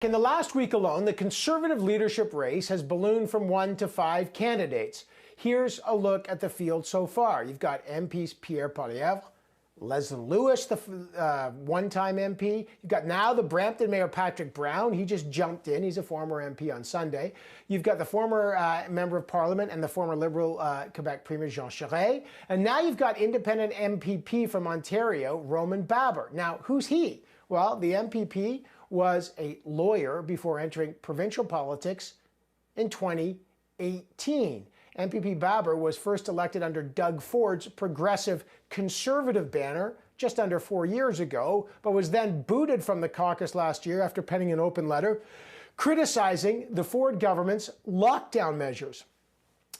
In the last week alone, the Conservative leadership race has ballooned from 1 to 5 candidates. Here's a look at the field so far. You've got MPs Pierre Poilievre, Leslie Lewis, the one-time MP. You've got now the Brampton Mayor Patrick Brown. He just jumped in. He's a former MP on Sunday. You've got the former Member of Parliament and the former Liberal Quebec Premier Jean Charest. And now you've got independent MPP from Ontario, Roman Baber. Now, who's he? Well, the MPP was a lawyer before entering provincial politics in 2018. MPP Baber was first elected under Doug Ford's progressive conservative banner just under 4 years ago, but was then booted from the caucus last year after penning an open letter criticizing the Ford government's lockdown measures.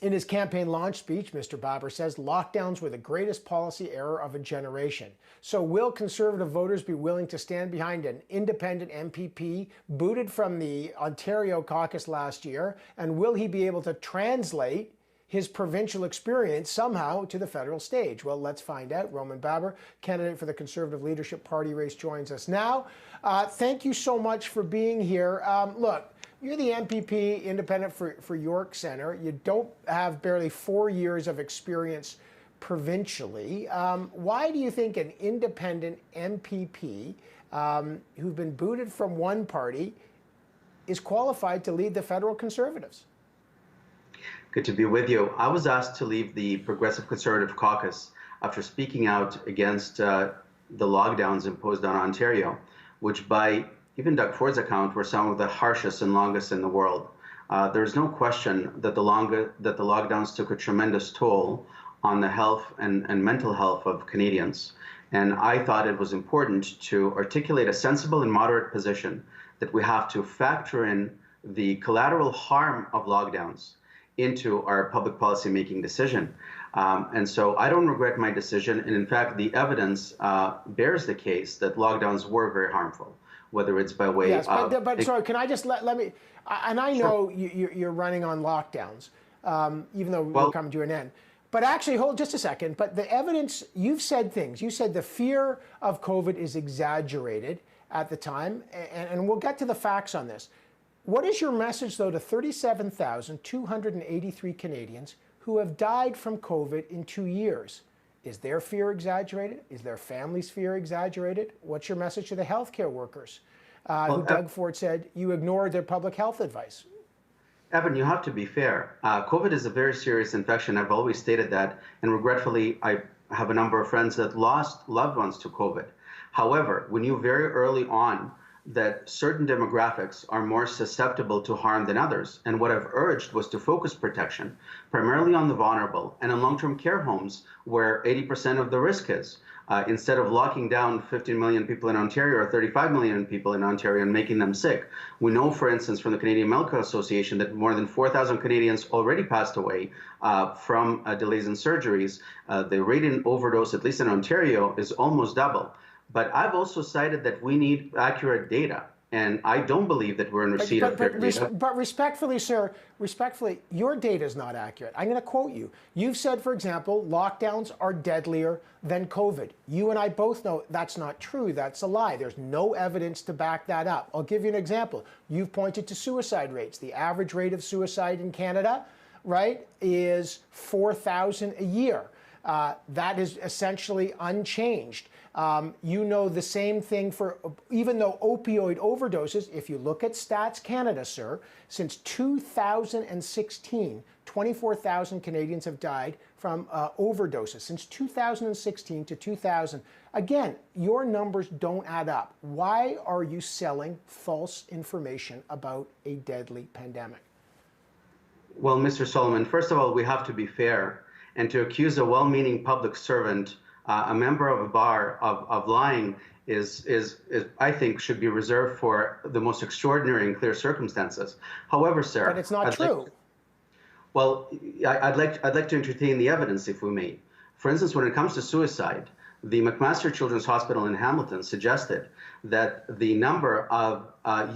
In his campaign launch speech, Mr. Baber says lockdowns were the greatest policy error of a generation. So will Conservative voters be willing to stand behind an independent MPP booted from the Ontario caucus last year? And will he be able to translate his provincial experience somehow to the federal stage? Well, let's find out. Roman Baber, candidate for the Conservative Leadership Party race, joins us now. Thank you so much for being here. Look, you're the MPP independent for York Centre. You don't have barely 4 years of experience provincially. Why do you think an independent MPP who've been booted from one party is qualified to lead the federal Conservatives? Good to be with you. I was asked to leave the Progressive Conservative Caucus after speaking out against the lockdowns imposed on Ontario, which by even Doug Ford's account were some of the harshest and longest in the world. There's no question that the lockdowns took a tremendous toll on the health and mental health of Canadians. And I thought it was important to articulate a sensible and moderate position that we have to factor in the collateral harm of lockdowns into our public policy making decision. And so I don't regret my decision. And in fact, the evidence bears the case that lockdowns were very harmful, whether it's by way of... But sorry, can I just let me... And I know you're running on lockdowns, even though we're coming to an end. But actually, hold just a second. But the evidence, you've said things. You said the fear of COVID is exaggerated at the time. And we'll get to the facts on this. What is your message, though, to 37,283 Canadians who have died from COVID in 2 years? Is their fear exaggerated? Is their family's fear exaggerated? What's your message to the healthcare workers who Doug Ford said you ignored their public health advice? Evan, you have to be fair. COVID is a very serious infection. I've always stated that. And regretfully, I have a number of friends that lost loved ones to COVID. However, we knew very early on that certain demographics are more susceptible to harm than others. And what I've urged was to focus protection primarily on the vulnerable and in long-term care homes where 80% of the risk is. Instead of locking down 15 million people in Ontario or 35 million people in Ontario and making them sick. We know, for instance, from the Canadian Medical Association that more than 4,000 Canadians already passed away from delays in surgeries. The rate in overdose, at least in Ontario, is almost double. But I've also cited that we need accurate data. And I don't believe that we're in receipt of data. But respectfully, sir, respectfully, your data is not accurate. I'm going to quote you. You've said, for example, lockdowns are deadlier than COVID. You and I both know that's not true. That's a lie. There's no evidence to back that up. I'll give you an example. You've pointed to suicide rates. The average rate of suicide in Canada, right, is 4,000 a year. That is essentially unchanged. You know the same thing for, even though opioid overdoses, if you look at Stats Canada, sir, since 2016, 24,000 Canadians have died from overdoses. Since 2016 to 2000, again, your numbers don't add up. Why are you selling false information about a deadly pandemic? Well, Mr. Solomon, first of all, we have to be fair. And to accuse a well-meaning public servant, a member of a bar, of lying is I think should be reserved for the most extraordinary and clear circumstances. However, sir, but it's not true. I'd like to entertain the evidence, if we may. For instance, when it comes to suicide, the McMaster Children's Hospital in Hamilton suggested that the number of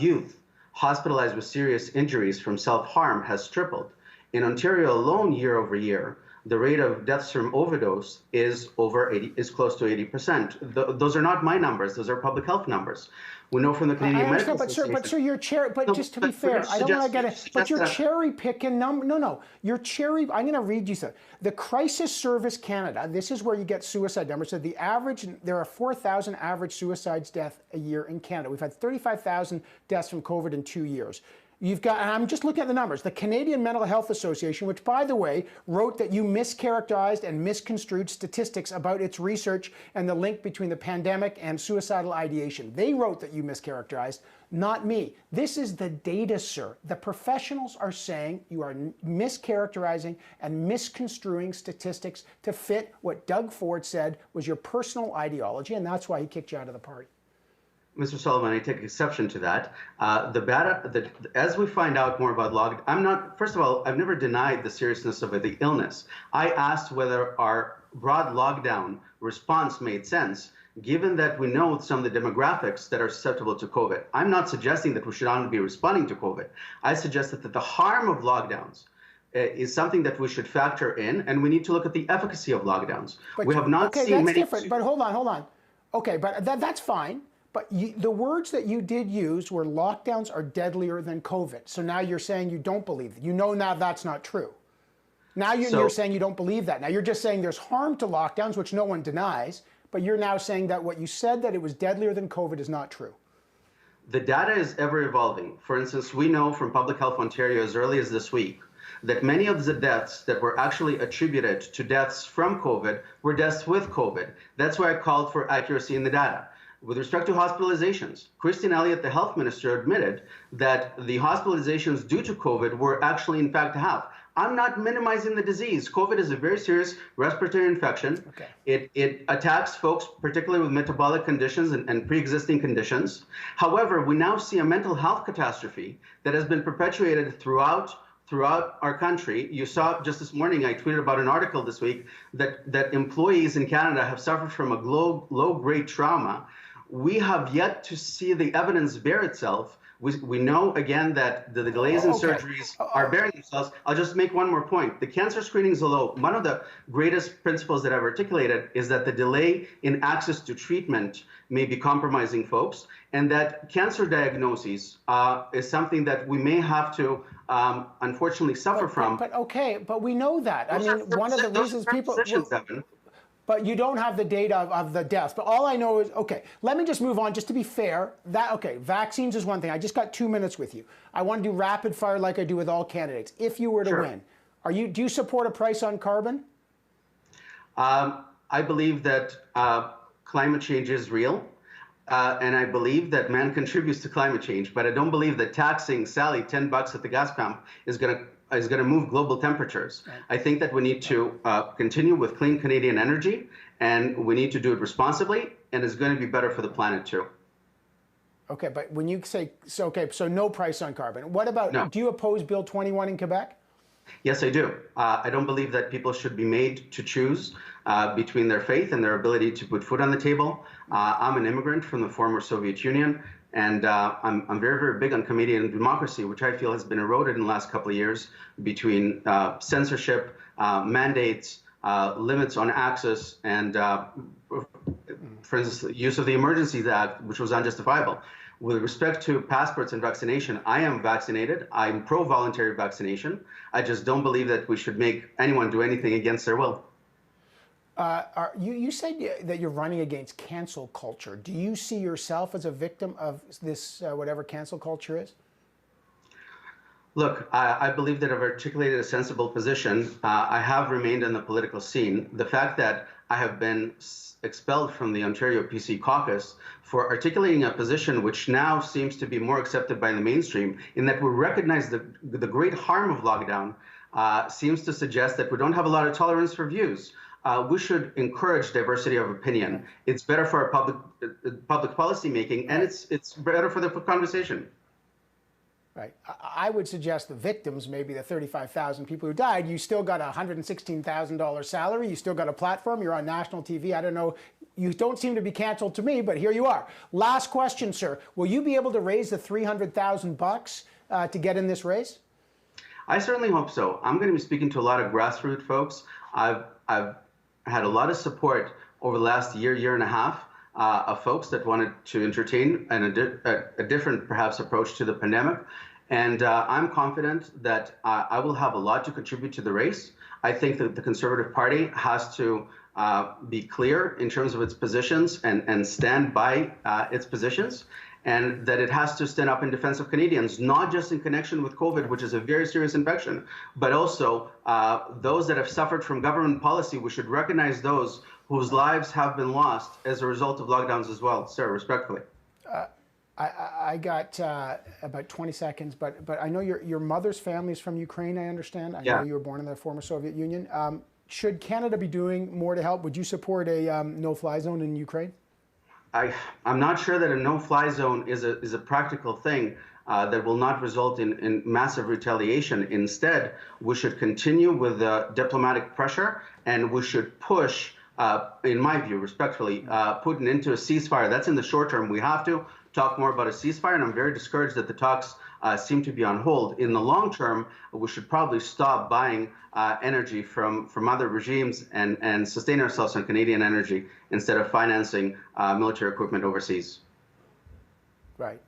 youth hospitalized with serious injuries from self-harm has tripled. In Ontario alone, year over year, the rate of deaths from overdose is close to 80%. Those are not my numbers. Those are public health numbers. We know from the I Canadian Medical understand, but sir, Association. you're but No, just to be we're going fair, to I don't want to get it. But suggest you're that. cherry picking No, you're cherry. I'm going to read you something. The Crisis Service Canada. This is where you get suicide numbers. So the average, there are 4,000 average suicides death a year in Canada. We've had 35,000 deaths from COVID in 2 years. You've got, and I'm just looking at the numbers. The Canadian Mental Health Association, which, by the way, wrote that you mischaracterized and misconstrued statistics about its research and the link between the pandemic and suicidal ideation. They wrote that you mischaracterized, not me. This is the data, sir. The professionals are saying you are mischaracterizing and misconstruing statistics to fit what Doug Ford said was your personal ideology, and that's why he kicked you out of the party. Mr. Sullivan, I take exception to that. As we find out more about lockdown, first of all, I've never denied the seriousness of the illness. I asked whether our broad lockdown response made sense, given that we know some of the demographics that are susceptible to COVID. I'm not suggesting that we should only be responding to COVID. I suggested that the harm of lockdowns is something that we should factor in, and we need to look at the efficacy of lockdowns. We have not seen that's many. Different, but hold on. Okay, but that's fine. But the words that you did use were lockdowns are deadlier than COVID. So now you're saying you don't believe it. You know now that's not true. Now you're saying you don't believe that. Now you're just saying there's harm to lockdowns, which no one denies. But you're now saying that what you said, that it was deadlier than COVID, is not true. The data is ever evolving. For instance, we know from Public Health Ontario as early as this week that many of the deaths that were actually attributed to deaths from COVID were deaths with COVID. That's why I called for accuracy in the data. With respect to hospitalizations, Christine Elliott, the health minister, admitted that the hospitalizations due to COVID were actually, in fact, half. I'm not minimizing the disease. COVID is a very serious respiratory infection. Okay. It attacks folks, particularly with metabolic conditions and pre-existing conditions. However, we now see a mental health catastrophe that has been perpetuated throughout our country. You saw just this morning, I tweeted about an article this week that employees in Canada have suffered from a low-grade trauma. We have yet to see the evidence bear itself. We know, again, that the delays in surgeries are bearing themselves. I'll just make one more point. The cancer screenings alone, one of the greatest principles that I've articulated is that the delay in access to treatment may be compromising folks, and that cancer diagnoses is something that we may have to unfortunately suffer from. But we know that. I mean, one of the reasons people... But you don't have the data of the deaths. But all I know is, okay, let me just move on, just to be fair. Vaccines is one thing. I just got 2 minutes with you. I want to do rapid fire like I do with all candidates. If you were to win, do you support a price on carbon? I believe that climate change is real. And I believe that man contributes to climate change. But I don't believe that taxing Sally $10 at the gas pump is going to move global temperatures. Right. I think that we need to continue with clean Canadian energy, and we need to do it responsibly, and it's going to be better for the planet too. Okay, but when you say, so no price on carbon. What about, do you oppose Bill 21 in Quebec? Yes, I do. I don't believe that people should be made to choose between their faith and their ability to put food on the table. I'm an immigrant from the former Soviet Union. And I'm very, very big on Canadian democracy, which I feel has been eroded in the last couple of years between censorship, mandates, limits on access, and, for instance, use of the Emergencies Act, which was unjustifiable. With respect to passports and vaccination, I am vaccinated. I'm pro-voluntary vaccination. I just don't believe that we should make anyone do anything against their will. You said that you're running against cancel culture. Do you see yourself as a victim of this, whatever cancel culture is? Look, I believe that I've articulated a sensible position. I have remained in the political scene. The fact that I have been expelled from the Ontario PC caucus for articulating a position which now seems to be more accepted by the mainstream, in that we recognize the great harm of lockdown, seems to suggest that we don't have a lot of tolerance for views. We should encourage diversity of opinion. It's better for our public policy making, and it's better for the conversation. Right. I would suggest the victims, maybe the 35,000 people who died, you still got a $116,000 salary, you still got a platform, you're on national TV. I don't know, you don't seem to be canceled to me, but here you are. Last question, sir. Will you be able to raise the $300,000 to get in this race? I certainly hope so. I'm going to be speaking to a lot of grassroots folks. I've had a lot of support over the last year and a half of folks that wanted to entertain a different, perhaps, approach to the pandemic. And I'm confident that I will have a lot to contribute to the race. I think that the Conservative Party has to be clear in terms of its positions and stand by its positions, and that it has to stand up in defense of Canadians, not just in connection with COVID, which is a very serious infection, but also those that have suffered from government policy. We should recognize those whose lives have been lost as a result of lockdowns as well. Sir, respectfully. I got about 20 seconds, but I know your mother's family is from Ukraine, I understand. I know you were born in the former Soviet Union. Should Canada be doing more to help? Would you support a no-fly zone in Ukraine? I'm not sure that a no-fly zone is a practical thing that will not result in massive retaliation. Instead, we should continue with the diplomatic pressure, and we should push, in my view, respectfully, Putin into a ceasefire. That's in the short term. We have to talk more about a ceasefire, and I'm very discouraged that the talks seem to be on hold. In the long term, we should probably stop buying energy from other regimes and sustain ourselves on Canadian energy instead of financing military equipment overseas. Right.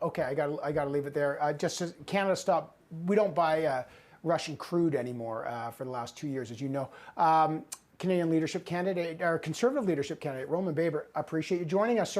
Okay, I got to leave it there. Just as Canada stop, we don't buy Russian crude anymore for the last 2 years, as you know. Canadian leadership candidate, or Conservative leadership candidate, Roman Baber, appreciate you joining us, sir.